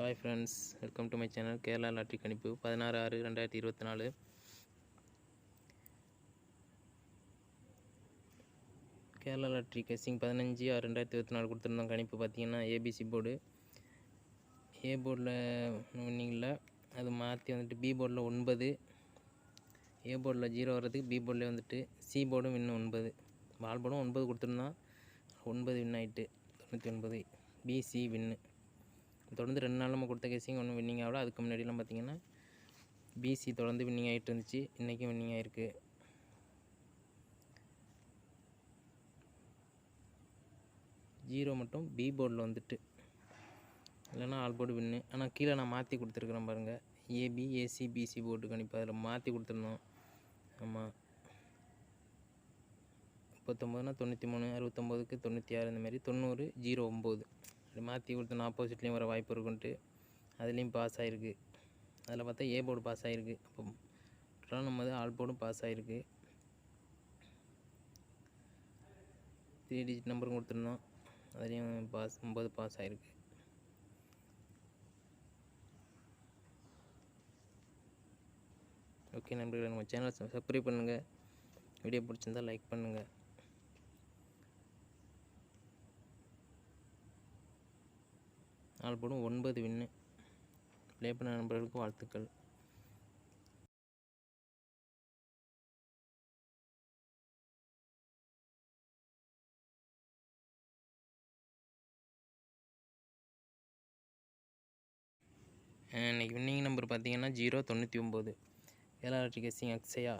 Hi friends, welcome to my channel. Kerala lottery கணிப்பு 16/6/2024. Kerala lottery guessing 15/6/2024 கொடுத்துருந்தோம். கணிப்பு பார்த்தீங்கன்னா ஏபிசி போர்டு. ஏ போர்டில் வின்னிங்கில் அது மாற்றி வந்துட்டு பி போர்டில் 9, ஏ போர்டில் 0 வர்றதுக்கு பி போர்டில் வந்துட்டு சி போர்டும் வின்னு 9, பால் போர்டும் 9 கொடுத்துருந்தோம். 9 வின் ஆகிட்டு 99. பிசி வின்னு. தொடர்ந்து 2 நாள் நம்ம கொடுத்த கேசிங் ஒன்றும் வின்னிங் ஆகல. அதுக்கு முன்னாடிலாம் பார்த்தீங்கன்னா பிசி தொடர்ந்து வின்னிங் ஆகிட்டு இருந்துச்சு. இன்றைக்கும் வின்னிங் ஆகிருக்கு. ஜீரோ மட்டும் பி போர்டில் வந்துட்டு, இல்லைன்னா ஆல் போர்டு வின்னு. ஆனால் கீழே நான் மாற்றி கொடுத்துருக்குறேன் பாருங்கள். ஏபி ஏசி பிசி போர்டு கணிப்பு அதில் மாற்றி கொடுத்துருந்தோம். ஆமாம், 39னா 93, 69க்கு 96, இந்தமாரி 90, 09 அப்படி மாற்றி கொடுத்தோம். ஆப்போசிட்லேயும் வர வாய்ப்பு இருக்குன்ட்டு அதுலேயும் பாஸ் ஆகிருக்கு. அதில் பார்த்தா ஏ போர்டு பாஸ் ஆகிருக்கு. அப்போ டோட்டலாக நம்ம ஆல் போர்டும் பாஸ் ஆகிருக்கு. 3 டிஜிட் நம்பரும் கொடுத்துருந்தோம். அதுலேயும் பாஸ் 9 பாஸ் ஆகிருக்கு. ஓகே நண்பர்களே, நம்ம சேனலை சப்ஸ்கிரைப் பண்ணுங்கள். வீடியோ பிடிச்சிருந்தால் லைக் பண்ணுங்கள். ஆல் போர்டும் 9 வின்னு. ப்ளே பண்ண நண்பர்களுக்கு வாழ்த்துக்கள். இன்றைக்கி வின்னிங் நம்பர் பார்த்தீங்கன்னா 099. Kerala lottery guessing Akshaya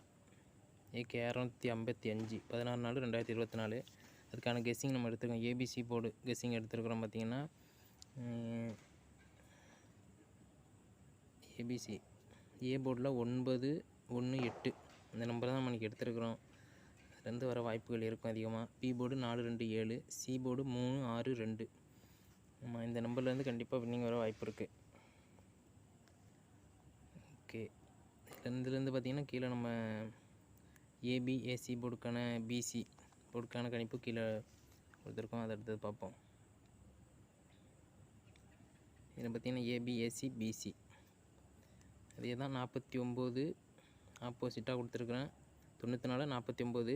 AK 655 16/4/2024. அதுக்கான கெஸ்ஸிங் நம்ம எடுத்துருக்கோம். ஏபிசி போர்டு கெஸ்ஸிங் எடுத்துருக்குறோம். பார்த்தீங்கன்னா ஏபிசி ஏ போர்டில் 9, 1, 8 இந்த நம்பர் தான் நம்ம இன்றைக்கி எடுத்துருக்குறோம். அதுலேருந்து வர வாய்ப்புகள் இருக்கும் அதிகமாக. B board 4, 2, 7, C board 3, 6, 2. ஆமாம், இந்த நம்பர்லேருந்து கண்டிப்பாக வின்னிங் வர வாய்ப்பு இருக்குது. ஓகே, இதுலேருந்து பார்த்தீங்கன்னா கீழே நம்ம ஏபி ஏசி போர்டுக்கான பிசி போர்டுக்கான கணிப்பு கீழே கொடுத்துருக்கோம். அதை எடுத்து பார்ப்போம். இதில் பார்த்தீங்கன்னா ஏபி ஏசி பிசி அதே தான் 49 ஆப்போசிட்டாக கொடுத்துருக்குறேன். 94, 49,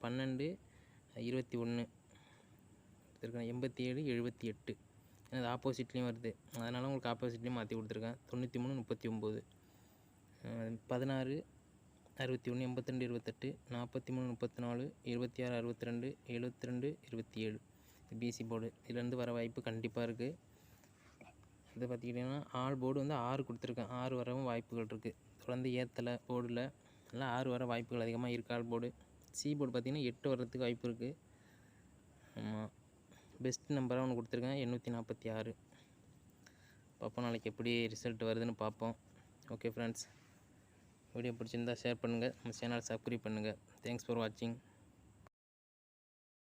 12, 21 கொடுத்துருக்கேன். 87, 78 அது ஆப்போசிட்லேயும் வருது. அதனால் உங்களுக்கு ஆப்போசிட்லேயும் மாற்றி கொடுத்துருக்கேன். 93, 39, 16, 61, 82, 28, 43, 34, 26, 62, 72, 27 பிசி போர்டு. இதுலேருந்து வர வாய்ப்பு கண்டிப்பாக இருக்குது. இதை பார்த்துக்கிட்டிங்கன்னா ஆல் போர்டு வந்து 6 கொடுத்துருக்கேன். 6 வரவும் வாய்ப்புகள் இருக்குது. தொடர்ந்து ஏற்றலை போர்டில் எல்லாம் 6 வர வாய்ப்புகள் அதிகமாக இருக்குது. All board. சி போர்டு பார்த்திங்கன்னா 8 வர்றதுக்கு வாய்ப்பு இருக்குது. ஆமாம், பெஸ்ட் நம்பராக ஒன்று கொடுத்துருக்கேன் 846. பார்ப்போம் நாளைக்கு எப்படி ரிசல்ட் வருதுன்னு பார்ப்போம். ஓகே ஃப்ரெண்ட்ஸ், வீடியோ பிடிச்சிருந்தால் ஷேர் பண்ணுங்கள். நம்ம சேனலை சப்ஸ்கிரைப் பண்ணுங்கள். தேங்க்ஸ் ஃபார் வாட்சிங்.